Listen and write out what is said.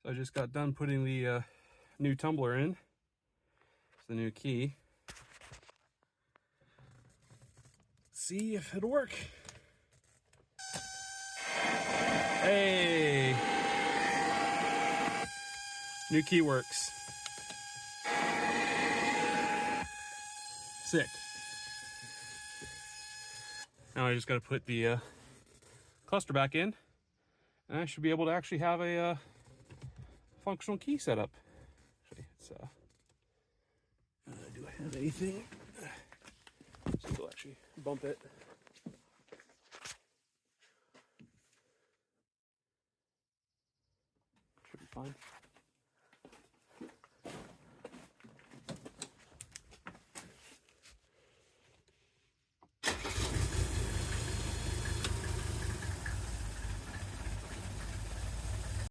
So I just got done putting the new tumbler in. It's the new key. See if it'll work. Hey! New key works. Sick. Now I just got to put the cluster back in, and I should be able to actually have a functional key setup. Actually, it's do I have anything? So we'll actually bump it. Should be fine.